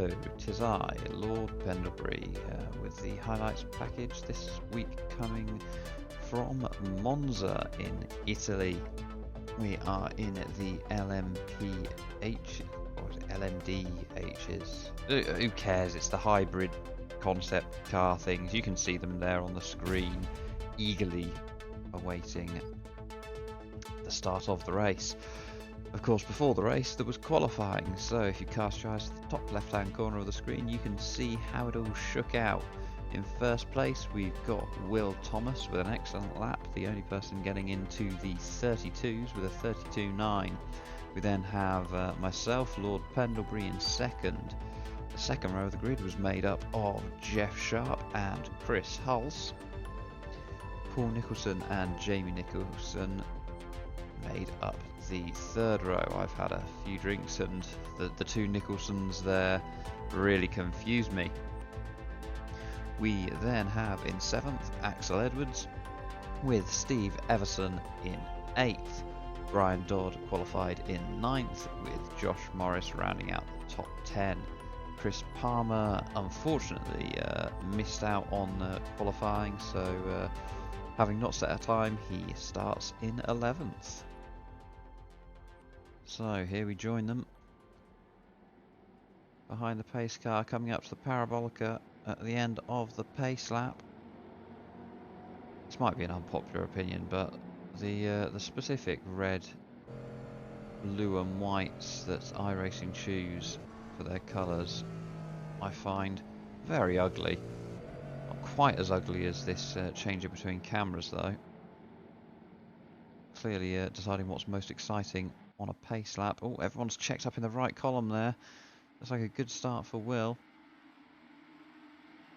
Hello, 'tis I, Lord Pendlebury, with the highlights package this week coming from Monza in Italy. We are in the LMDH, or LMDHs. Who cares? It's the hybrid concept car things. You can see them there on the screen, eagerly awaiting the start of the race. Of course, before the race there was qualifying, so if you cast your eyes to the top left hand corner of the screen you can see how it all shook out. In first place we've got Will Thomas with an excellent lap, the only person getting into the 32s with a 32.9. We then have myself, Lord Pendlebury, in second. The second row of the grid was made up of Jeff Sharp and Chris Hulse. Paul Nicholson and Jamie Nicholson made up the third row. I've had a few drinks and the two Nicholsons there really confused me. We then have in 7th Axel Edwards with Steve Everson in 8th. Brian Dodd qualified in 9th with Josh Morris rounding out the top 10. Chris Palmer unfortunately missed out on qualifying, so having not set a time he starts in 11th. So here we join them behind the pace car, coming up to the Parabolica at the end of the pace lap. This might be an unpopular opinion, but the specific red, blue and whites that iRacing choose for their colours I find very ugly. Not quite as ugly as this changing between cameras though. Clearly deciding what's most exciting on a pace lap. Oh, everyone's checked up in the right column there. Looks like a good start for Will.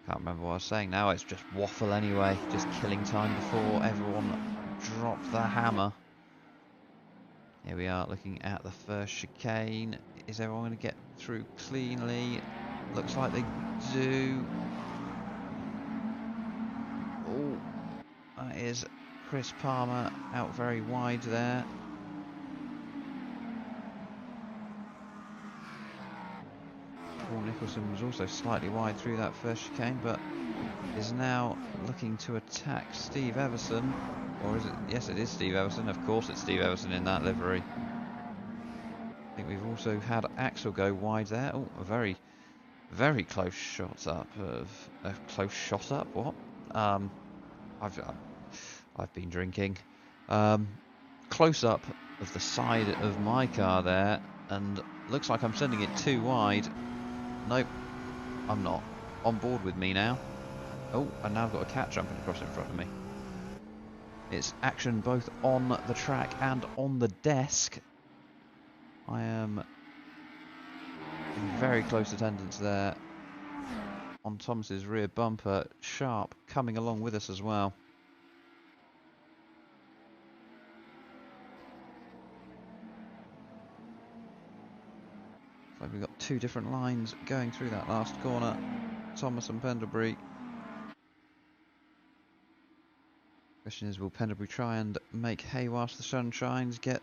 Can't remember what I was saying now. It's just waffle anyway. Just killing time before everyone dropped the hammer. Here we are looking at the first chicane. Is everyone going to get through cleanly? Looks like they do. Oh, that is Chris Palmer out very wide there. Paul Nicholson was also slightly wide through that first chicane, but is now looking to attack Steve Everson. Or is it? Yes, it is Steve Everson. Of course it's Steve Everson in that livery. I think we've also had Axel go wide there. Oh, a very, very close shot up of a close shot up. What? I've been drinking. Close up of the side of my car there, and looks like I'm sending it too wide. Nope, I'm not. On board with me now. Oh, and now I've got a cat jumping across in front of me. It's action both on the track and on the desk. I am in very close attendance there on Thomas's rear bumper. Sharp coming along with us as well. So we've got two different lines going through that last corner. Thomas and Pendlebury. Question is, will Pendlebury try and make hay whilst the sun shines, get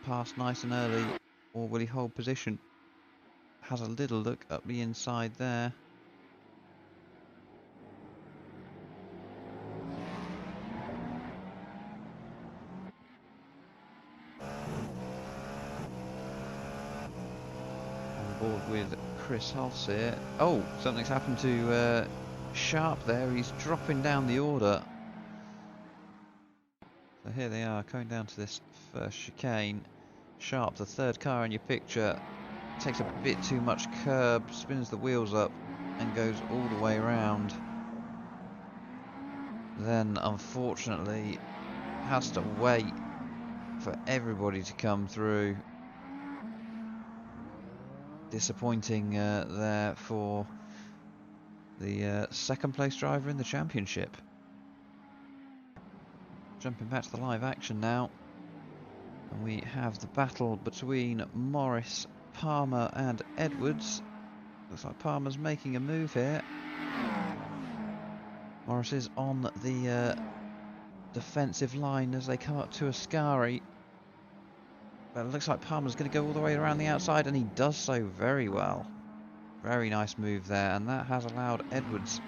past nice and early, or will he hold position? Has a little look up the inside there. On board with Chris Hulse here. Oh, something's happened to Sharp there. He's dropping down the order. So here they are, coming down to this first chicane. Sharp, the third car in your picture, takes a bit too much curb, spins the wheels up and goes all the way around. Then unfortunately has to wait for everybody to come through. Disappointing there for the second place driver in the championship. Jumping back to the live action now, and we have the battle between Morris, Palmer and Edwards. Looks like Palmer's making a move here. Morris is on the defensive line as they come up to Ascari. But it looks like Palmer's going to go all the way around the outside, and he does so very well. Very nice move there, and that has allowed Edwards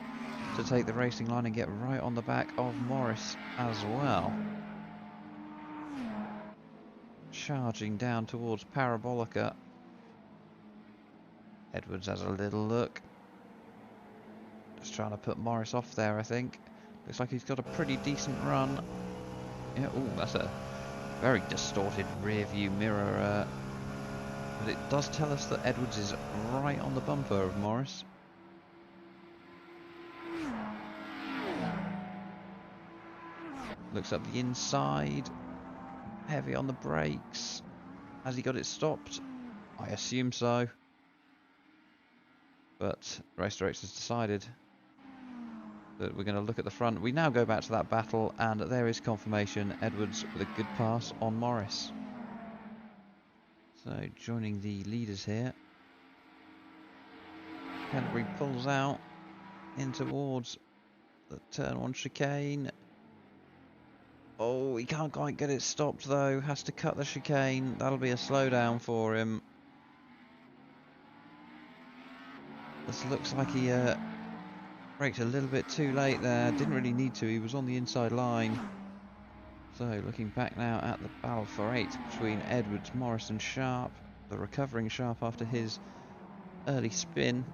to take the racing line and get right on the back of Morris as well. Charging down towards Parabolica. Edwards has a little look. Just trying to put Morris off there, I think. Looks like he's got a pretty decent run. Yeah, oh, that's a very distorted rear view mirror. But it does tell us that Edwards is right on the bumper of Morris. Looks up the inside. Heavy on the brakes. Has he got it stopped? I assume so. But Race Directs has decided that we're going to look at the front. We now go back to that battle, and there is confirmation. Edwards with a good pass on Morris. So joining the leaders here. Canterbury pulls out in towards the turn 1 chicane. Oh, he can't quite get it stopped though. Has to cut the chicane. That'll be a slowdown for him. This looks like he braked a little bit too late there. Didn't really need to. He was on the inside line. So looking back now at the battle for 8 between Edwards, Morris and Sharp. The recovering Sharp after his early spin.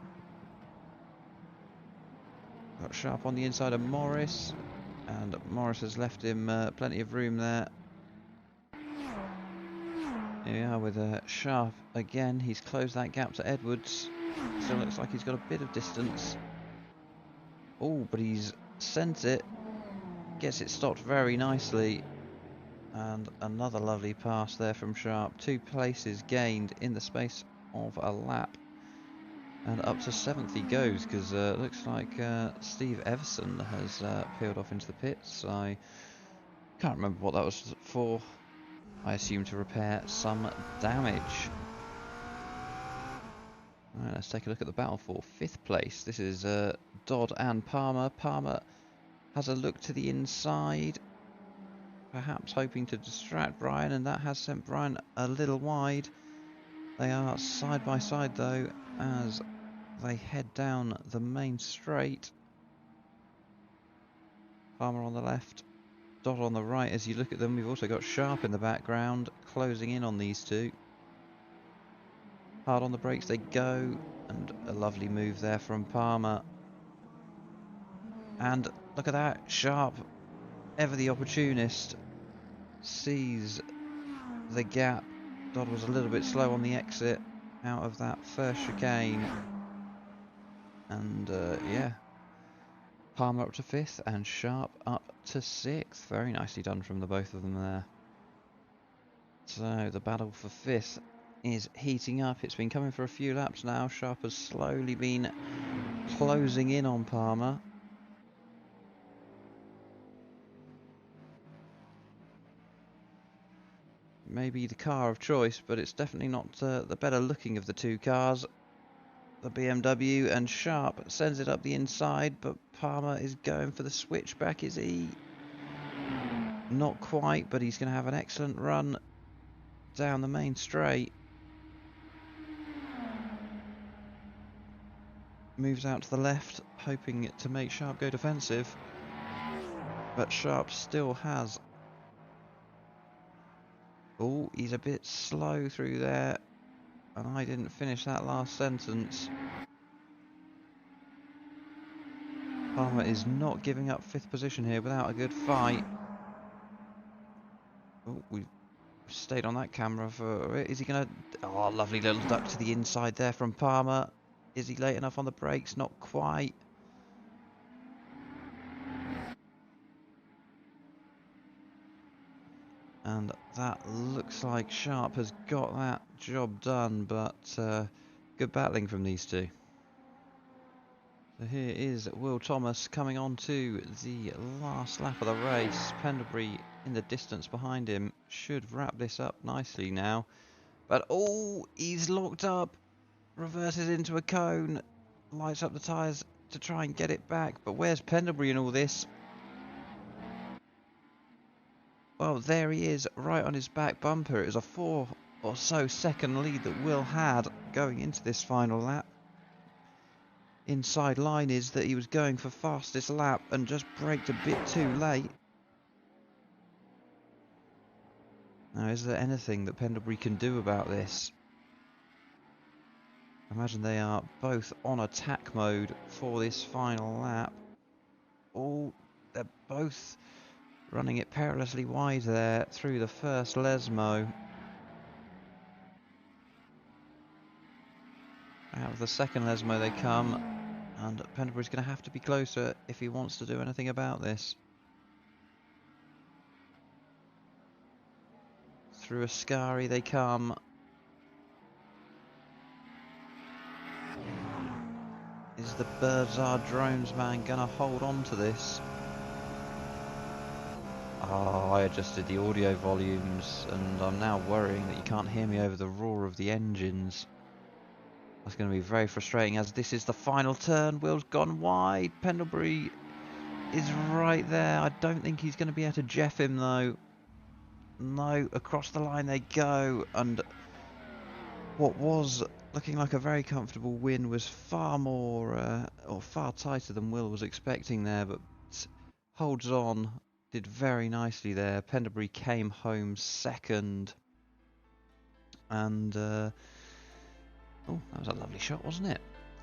Got Sharp on the inside of Morris. And Morris has left him plenty of room there. Here we are with Sharp again. He's closed that gap to Edwards. Still looks like he's got a bit of distance. Oh, but he's sent it. Gets it stopped very nicely. And another lovely pass there from Sharp. 2 places gained in the space of a lap. And up to 7th he goes, because looks like Steve Everson has peeled off into the pits. I can't remember what that was for. I assume to repair some damage. Right, let's take a look at the battle for 5th place. This is Dodd and Palmer. Palmer has a look to the inside, perhaps hoping to distract Brian, and that has sent Brian a little wide. They are side by side though, as they head down the main straight. Palmer on the left, Dodd on the right. As you look at them, we've also got Sharp in the background, closing in on these two. Hard on the brakes they go, and a lovely move there from Palmer. And look at that, Sharp, ever the opportunist, sees the gap. Dodd was a little bit slow on the exit out of that first chicane. And yeah, Palmer up to 5th and Sharp up to 6th. Very nicely done from the both of them there. So the battle for 5th is heating up. It's been coming for a few laps now. Sharp has slowly been closing in on Palmer. Maybe the car of choice, but it's definitely not the better looking of the two cars. The BMW, and Sharp sends it up the inside, but Palmer is going for the switchback, is he? Not quite, but he's going to have an excellent run down the main straight. Moves out to the left, hoping to make Sharp go defensive. But Sharp still has... Oh, he's a bit slow through there. And I didn't finish that last sentence. Palmer is not giving up 5th position here without a good fight. Oh, we've stayed on that camera for... Is he going to... Oh, lovely little duck to the inside there from Palmer. Is he late enough on the brakes? Not quite. And that looks like Sharp has got that job done, but good battling from these two. So here is Will Thomas coming on to the last lap of the race. Pendlebury in the distance behind him should wrap this up nicely now. But oh, he's locked up, reverses into a cone, lights up the tyres to try and get it back. But where's Pendlebury in all this? Well, there he is, right on his back bumper. It was a 4 or so second lead that Will had going into this final lap. inside line is that he was going for fastest lap and just braked a bit too late. Now, is there anything that Pendlebury can do about this? I imagine they are both on attack mode for this final lap. Oh, they're both running it perilously wide there through the first Lesmo. Out of the second Lesmo they come, and Pendlebury's going to have to be closer if he wants to do anything about this. Through Ascari they come. Is the Birds Are Drones man going to hold on to this? Oh, I adjusted the audio volumes and I'm now worrying that you can't hear me over the roar of the engines. That's going to be very frustrating as this is the final turn. Will's gone wide. Pendlebury is right there. I don't think he's going to be able to jeff him though. No, across the line they go, and what was looking like a very comfortable win was far more, or far tighter than Will was expecting there, but holds on, did very nicely there. Pendlebury came home second, and oh, that was a lovely shot, wasn't it?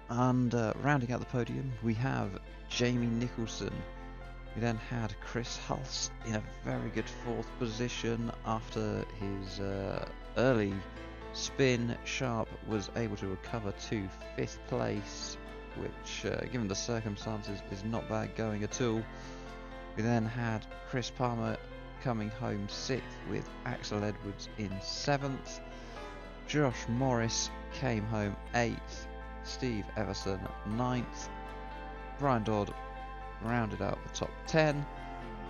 And rounding out the podium, we have Jamie Nicholson. We then had Chris Hulse in a very good fourth position after his early spin. Sharp was able to recover to fifth place, which, given the circumstances, is not bad going at all. We then had Chris Palmer coming home sixth with Axel Edwards in seventh. Josh Morris came home eighth. Steve Everson ninth. Brian Dodd rounded out the top 10,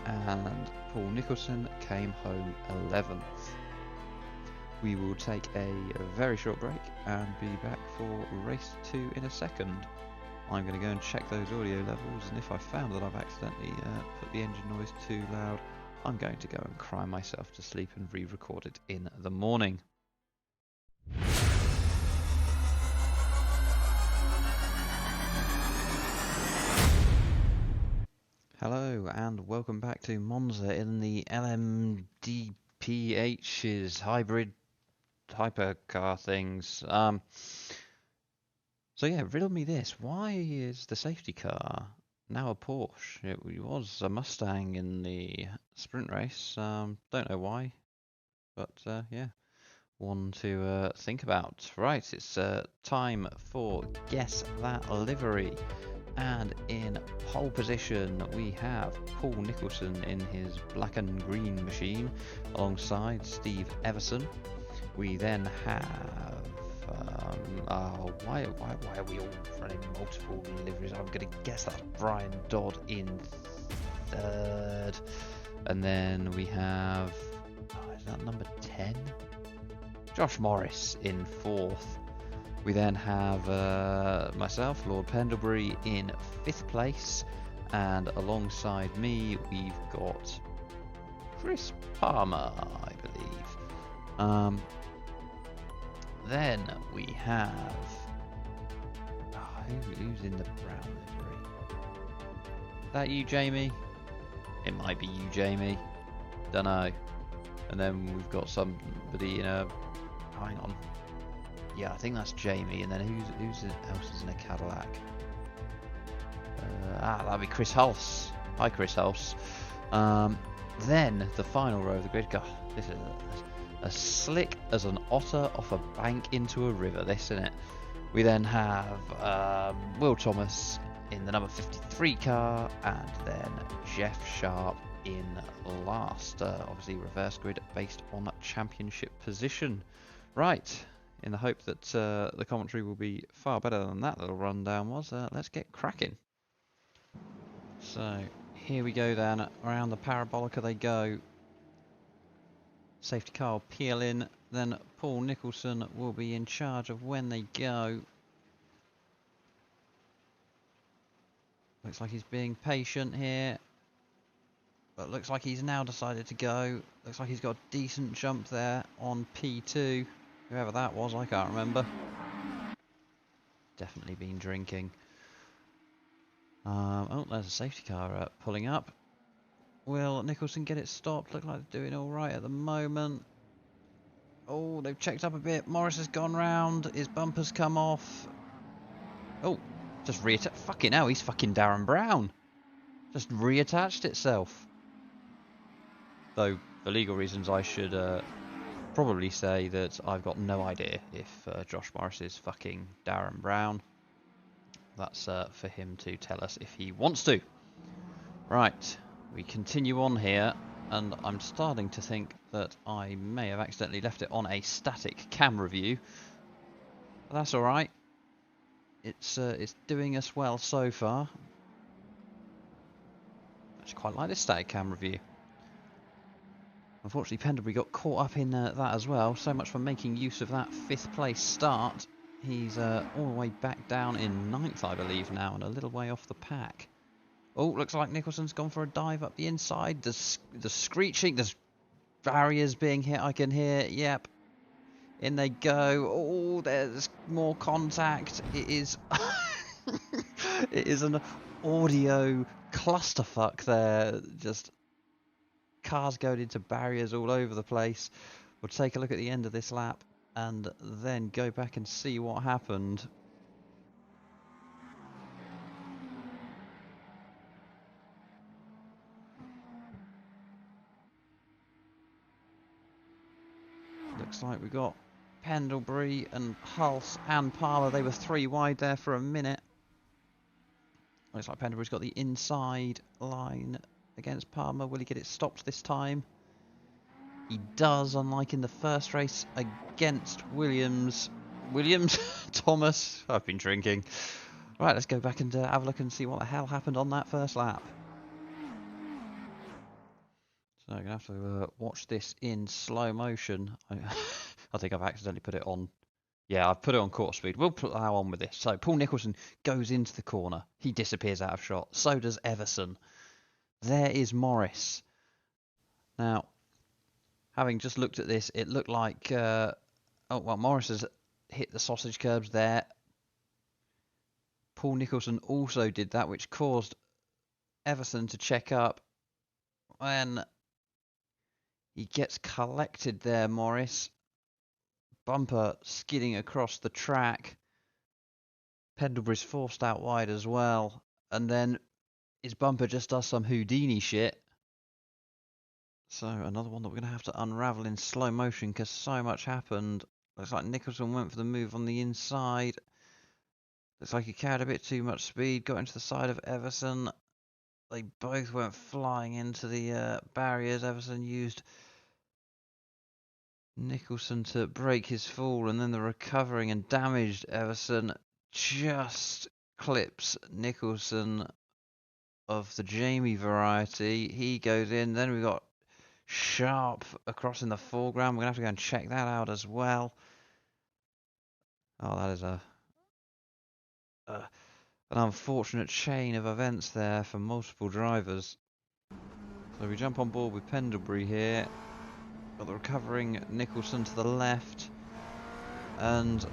and Paul Nicholson came home 11th. We will take a very short break and be back for race 2 in a second. I'm going to go and check those audio levels, and if I found that I've accidentally put the engine noise too loud, I'm going to go and cry myself to sleep and re-record it in the morning. Hello and welcome back to Monza in the LMDH's hybrid hypercar things. So yeah, riddle me this. Why is the safety car now a Porsche? It was a Mustang in the sprint race. Don't know why, but yeah, one to think about. Right, it's time for Guess That Livery. And in pole position we have Paul Nicholson in his black and green machine alongside Steve Everson. We then have why are we all running multiple liveries? I'm going to guess that's Brian Dodd in third, and then we have is that number 10? Josh Morris in fourth. We then have myself, Lord Pendlebury, in fifth place, and alongside me we've got Chris Palmer, I believe. Then we have who's in the brown livery? Is that you, Jamie? It might be you, Jamie. Don't know. And then we've got somebody in a. Hang on. Yeah, I think that's Jamie, and then who else is in a Cadillac? That'll be Chris Hulse. Hi, Chris Hulse. Then the final row of the grid. God, this is as slick as an otter off a bank into a river. This, isn't it? We then have Will Thomas in the number 53 car, and then Jeff Sharp in last. Obviously, reverse grid based on championship position. Right. In the hope that the commentary will be far better than that little rundown was, let's get cracking. So, here we go then. Around the parabolica they go. Safety car will peel in. Then Paul Nicholson will be in charge of when they go. Looks like he's being patient here. But looks like he's now decided to go. Looks like he's got a decent jump there on P2. Whoever that was, I can't remember. Definitely been drinking. Oh, there's a safety car pulling up. Will Nicholson get it stopped? Look like they're doing all right at the moment. Oh, they've checked up a bit. Morris has gone round. His bumper's come off. Oh, just reattached. Fucking hell, he's fucking Darren Brown. Just reattached itself. Though, for legal reasons, I should probably say that I've got no idea if Josh Morris is fucking Darren Brown. That's for him to tell us if he wants to. Right, we continue on here, and I'm starting to think that I may have accidentally left it on a static camera view. But that's alright. It's doing us well so far. I actually quite like this static camera view. Unfortunately, Pendlebury got caught up in that as well. So much for making use of that 5th place start. He's all the way back down in 9th, I believe, now, and a little way off the pack. Oh, looks like Nicholson's gone for a dive up the inside. The screeching, there's barriers being hit, I can hear. Yep. In they go. Oh, there's more contact. It is... it is an audio clusterfuck there. Just... cars going into barriers all over the place. We'll take a look at the end of this lap and then go back and see what happened. Looks like we got Pendlebury and Hulse and Palmer. They were 3 wide there for a minute. Looks like Pendlebury's got the inside line against Palmer. Will he get it stopped this time? He does, unlike in the first race against Williams. Thomas. I've been drinking. Right, let's go back and have a look and see what the hell happened on that first lap. So I'm going to have to watch this in slow motion. I think I've accidentally put it on. Yeah, I've put it on quarter speed. We'll plow on with this. So Paul Nicholson goes into the corner. He disappears out of shot. So does Everson. There is Morris. Now, having just looked at this, it looked like... oh, well, Morris has hit the sausage curbs there. Paul Nicholson also did that, which caused Everson to check up. When he gets collected there, Morris. Bumper skidding across the track. Pendlebury's forced out wide as well. And then his bumper just does some Houdini shit. So another one that we're going to have to unravel in slow motion because so much happened. Looks like Nicholson went for the move on the inside. Looks like he carried a bit too much speed. Got into the side of Everson. They both went flying into the barriers. Everson used Nicholson to break his fall, and then the recovering and damaged Everson just clips Nicholson of the Jamie variety. He goes in. Then we've got Sharp across in the foreground. We're going to have to go and check that out as well. Oh, that is an unfortunate chain of events there for multiple drivers. So we jump on board with Pendlebury here. Got the recovering Nicholson to the left. And...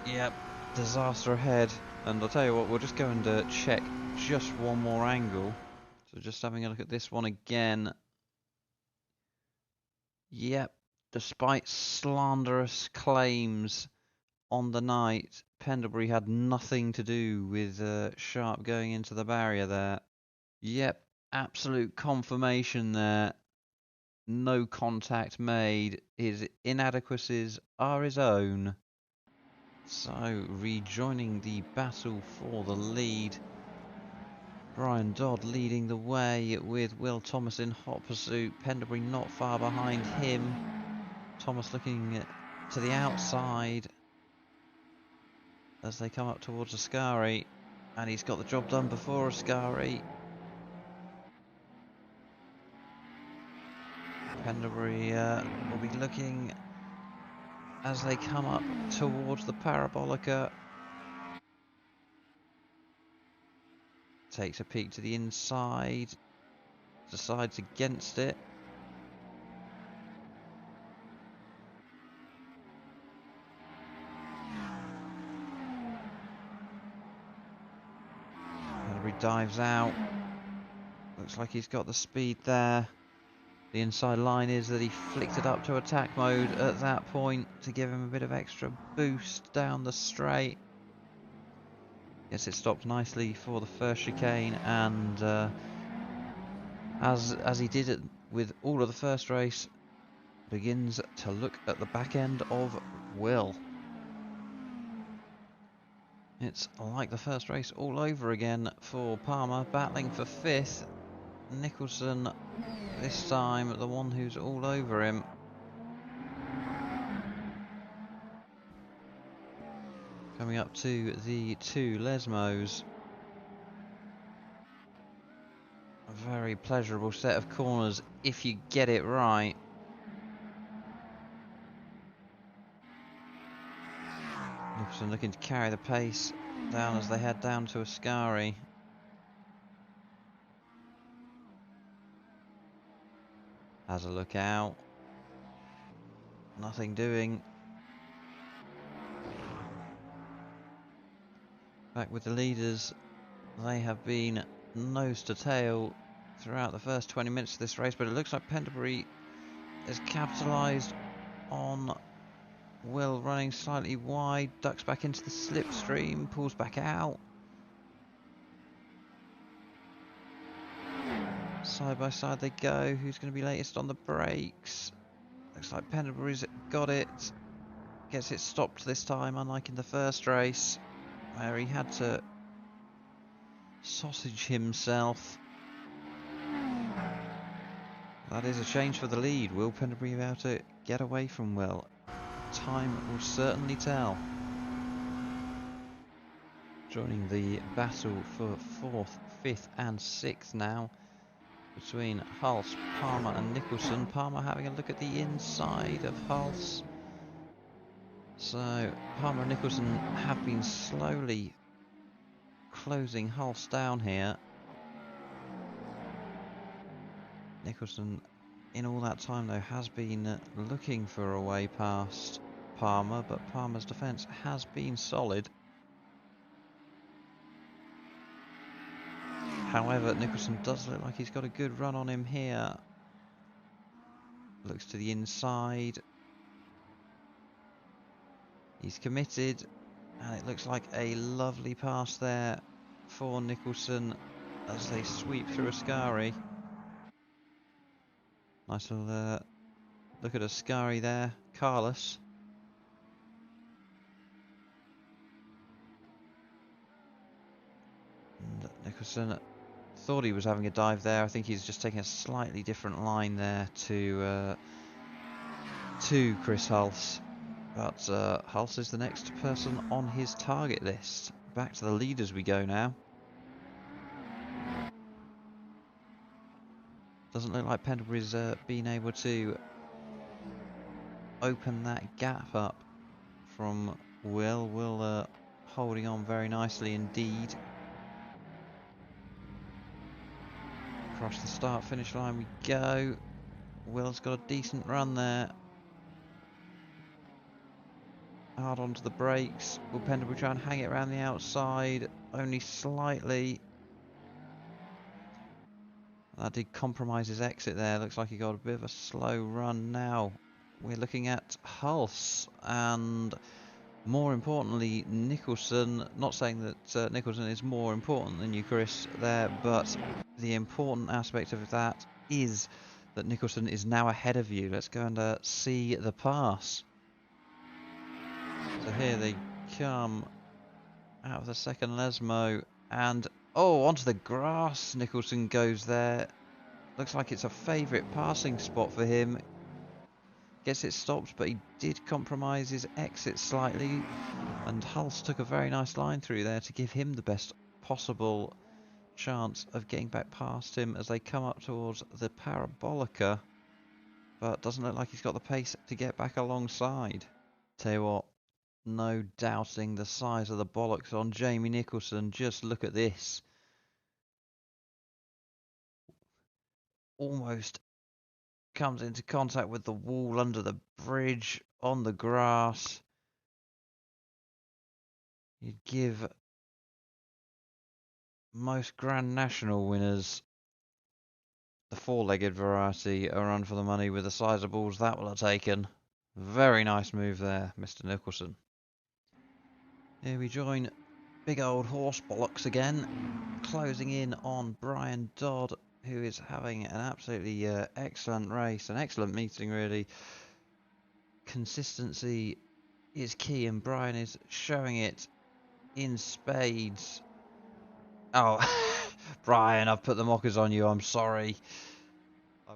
yep, disaster ahead. And I'll tell you what, we'll just go and check just one more angle. So just having a look at this one again. Yep, despite slanderous claims on the night, Pendlebury had nothing to do with Sharp going into the barrier there. Yep, absolute confirmation there. No contact made. His inadequacies are his own. So, rejoining the battle for the lead. Brian Dodd leading the way with Will Thomas in hot pursuit. Pendlebury not far behind him. Thomas looking to the outside as they come up towards Ascari. And he's got the job done before Ascari. Pendlebury will be looking as they come up towards the Parabolica. Takes a peek to the inside. Decides against it. dives out. Looks like he's got the speed there. The inside line is that he flicked it up to attack mode at that point to give him a bit of extra boost down the straight. Gets it stopped nicely for the first chicane, and as he did it with all of the first race, begins to look at the back end of Will. It's like the first race all over again for Palmer, battling for 5th. Nicholson this time the one who's all over him. Coming up to the 2 Lesmos. A very pleasurable set of corners if you get it right. Nicholson looking to carry the pace down as they head down to Ascari. Has a look out. Nothing doing. Back with the leaders. They have been nose to tail throughout the first 20 minutes of this race, but it looks like Pendlebury has capitalised on Will running slightly wide, ducks back into the slipstream, pulls back out. Side by side they go. Who's going to be latest on the brakes? Looks like Pendlebury's got it. Gets it stopped this time, unlike in the first race, where he had to sausage himself. That is a change for the lead. Will Pendlebury be able to get away from Will? Time will certainly tell. Joining the battle for 4th, 5th and 6th now between Hulse, Palmer and Nicholson. Palmer having a look at the inside of Hulse. So Palmer and Nicholson have been slowly closing Hulse down here. Nicholson in all that time though has been looking for a way past Palmer, but Palmer's defence has been solid. However, Nicholson does look like he's got a good run on him here. Looks to the inside. He's committed, and it looks like a lovely pass there for Nicholson as they sweep through Ascari. Nice little look at Ascari there. Carlos. And Nicholson thought he was having a dive there. I think he's just taking a slightly different line there to Chris Hulse. But Hulse is the next person on his target list. Back to the leaders we go now. Doesn't look like Pendlebury's been able to open that gap up from Will. Will holding on very nicely indeed. Across the start-finish line we go. Will's got a decent run there. Hard onto the brakes. Will Pendlebury try and hang it around the outside? Only slightly. That did compromise his exit there. Looks like he got a bit of a slow run now. We're looking at Hulse and, more importantly, Nicholson. Not saying that Nicholson is more important than you, Chris, there, but the important aspect of that is that Nicholson is now ahead of you. Let's go and see the pass. So here they come out of the second Lesmo, and oh, onto the grass Nicholson goes there. Looks like it's a favourite passing spot for him. Gets it stopped, but he did compromise his exit slightly, and Hulse took a very nice line through there to give him the best possible chance of getting back past him as they come up towards the Parabolica, but doesn't look like he's got the pace to get back alongside. Tell you what, no doubting the size of the bollocks on Jamie Nicholson. Just look at this. Almost comes into contact with the wall under the bridge on the grass. You'd give most Grand National winners, the four-legged variety, are on for the money with the sizables that will have taken. Very nice move there, Mr. Nicholson. Here we join big old horse bollocks again, closing in on Brian Dodd, who is having an absolutely excellent race, an excellent meeting really. Consistency is key, and Brian is showing it in spades. Oh, Brian, I've put the mockers on you, I'm sorry.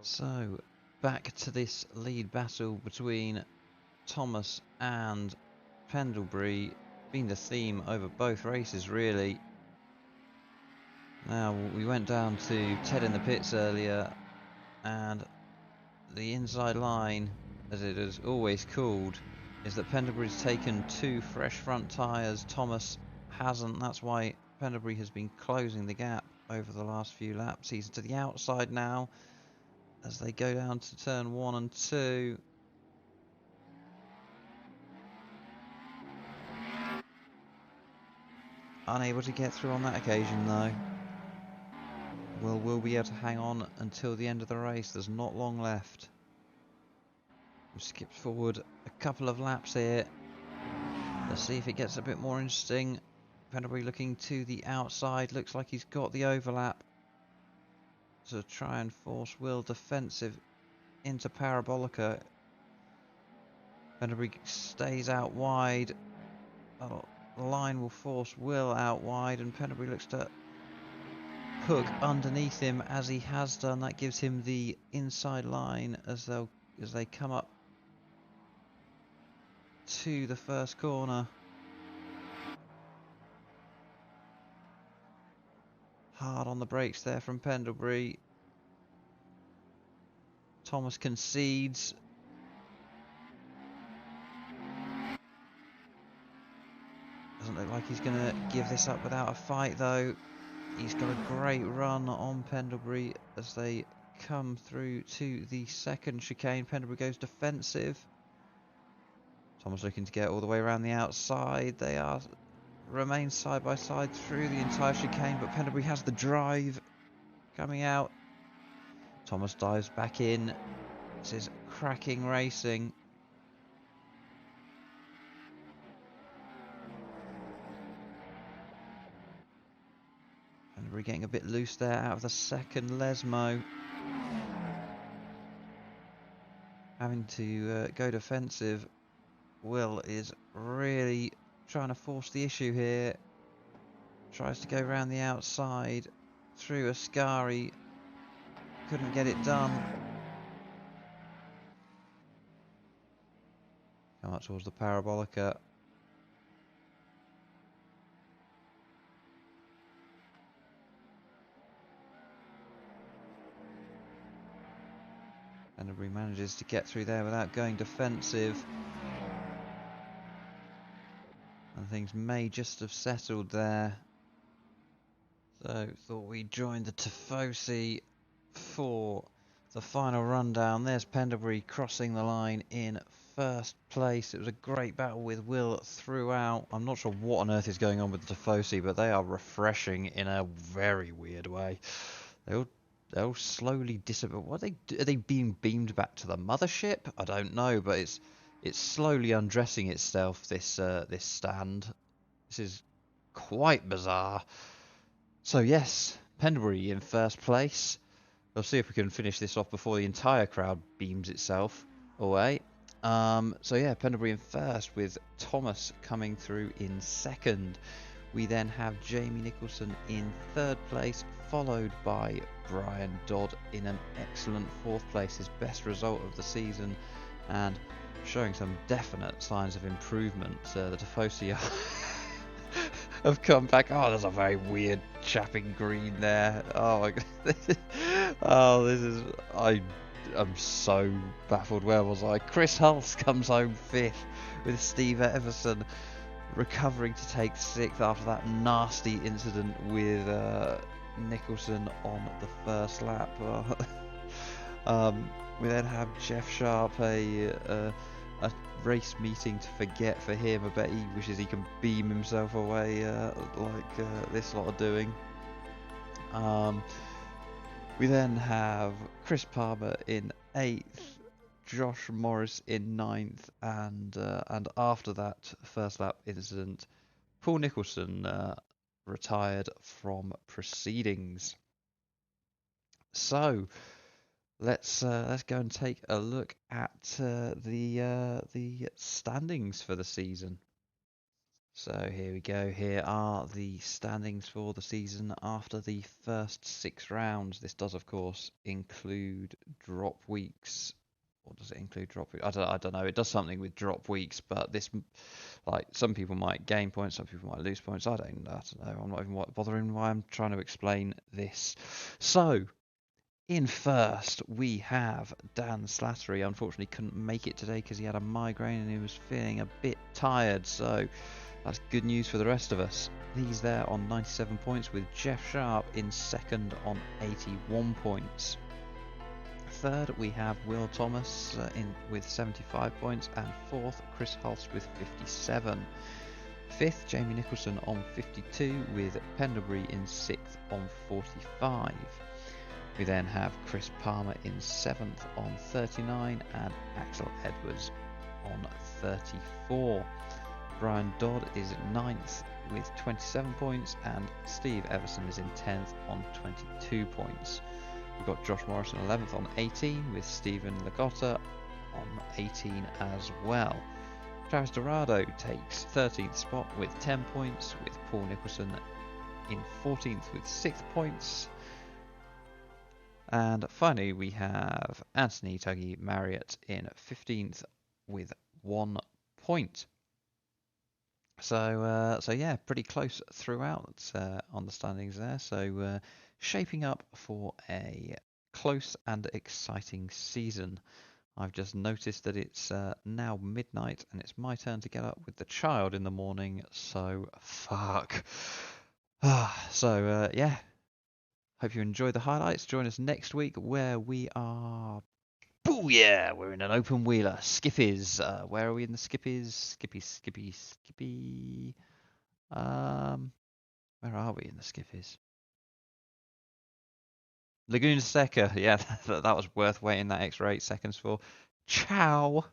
So, back to this lead battle between Thomas and Pendlebury, being the theme over both races really. Now, we went down to Ted in the pits earlier, and the inside line, as it is always called, is that Pendlebury's taken 2 fresh front tyres, Thomas hasn't. That's why Pendlebury has been closing the gap over the last few laps. He's to the outside now as they go down to turn 1 and 2. Unable to get through on that occasion though. Will be able to hang on until the end of the race. There's not long left. We've skipped forward a couple of laps here. Let's see if it gets a bit more interesting. Pendlebury looking to the outside. Looks like he's got the overlap to try and force Will defensive into Parabolica. Pendlebury stays out wide. The line will force Will out wide, and Pendlebury looks to hook underneath him as he has done. That gives him the inside line as they come up to the first corner. Hard on the brakes there from Pendlebury. Thomas concedes. Doesn't look like he's going to give this up without a fight though. He's got a great run on Pendlebury as they come through to the second chicane. Pendlebury goes defensive. Thomas looking to get all the way around the outside. They remain side by side through the entire chicane, but Pendlebury has the drive coming out. Thomas dives back in. This is cracking racing. Pendlebury getting a bit loose there out of the second Lesmo. Having to go defensive. Will is really trying to force the issue here. Tries to go around the outside through Ascari. Couldn't get it done. Come up towards the Parabolica. Pendlebury manages to get through there without going defensive. And things may just have settled there. So thought we'd join the Tifosi for the final rundown. There's Pendlebury crossing the line in first place. It was a great battle with Will throughout. I'm not sure what on earth is going on with the Tifosi, but they are refreshing in a very weird way. They'll slowly disappear. What are they being beamed back to the mothership? I don't know, but it's slowly undressing itself, this stand. This is quite bizarre. So yes, Pendlebury in first place. We'll see if we can finish this off before the entire crowd beams itself away. So yeah, Pendlebury in first with Thomas coming through in second. We then have Jamie Nicholson in third place, followed by Brian Dodd in an excellent fourth place, his best result of the season, and showing some definite signs of improvement. The Tifosi have come back. Oh, there's a very weird chap in green there. Oh my god. Oh, this is... I'm so baffled. Where was I? Chris Hulse comes home fifth with Steve Everson recovering to take sixth after that nasty incident with Nicholson on the first lap. We then have Jeff Sharp, a race meeting to forget for him. I bet he wishes he can beam himself away like this lot are doing. We then have Chris Palmer in 8th, Josh Morris in 9th, and after that first lap incident, Paul Nicholson retired from proceedings. So let's go and take a look at the standings for the season. So here we go. Here are the standings for the season after the first 6 rounds. This does, of course, include drop weeks. Or does it include drop weeks? I don't know. It does something with drop weeks, but this, like, some people might gain points, some people might lose points. I don't know. I'm not even bothering why I'm trying to explain this. So, in first, we have Dan Slattery. Unfortunately, couldn't make it today because he had a migraine and he was feeling a bit tired. So that's good news for the rest of us. He's there on 97 points with Jeff Sharp in second on 81 points. Third, we have Will Thomas with 75 points, and fourth, Chris Hulst with 57. Fifth, Jamie Nicholson on 52, with Pendlebury in sixth on 45. We then have Chris Palmer in 7th on 39 and Axel Edwards on 34. Brian Dodd is 9th with 27 points and Steve Everson is in 10th on 22 points. We've got Josh Morrison 11th on 18 with Stephen Lagotta on 18 as well. Travis Dorado takes 13th spot with 10 points, with Paul Nicholson in 14th with 6 points. And finally, we have Anthony Tuggy Marriott in 15th with 1 point. So yeah, pretty close throughout on the standings there. So shaping up for a close and exciting season. I've just noticed that it's now midnight and it's my turn to get up with the child in the morning. So fuck. So yeah. Hope you enjoy the highlights. Join us next week where we are... Oh yeah, we're in an open wheeler. Skippies. Where are we in the Skippies? Skippy. Where are we in the Skippies? Laguna Seca. Yeah, that was worth waiting that extra 8 seconds for. Ciao.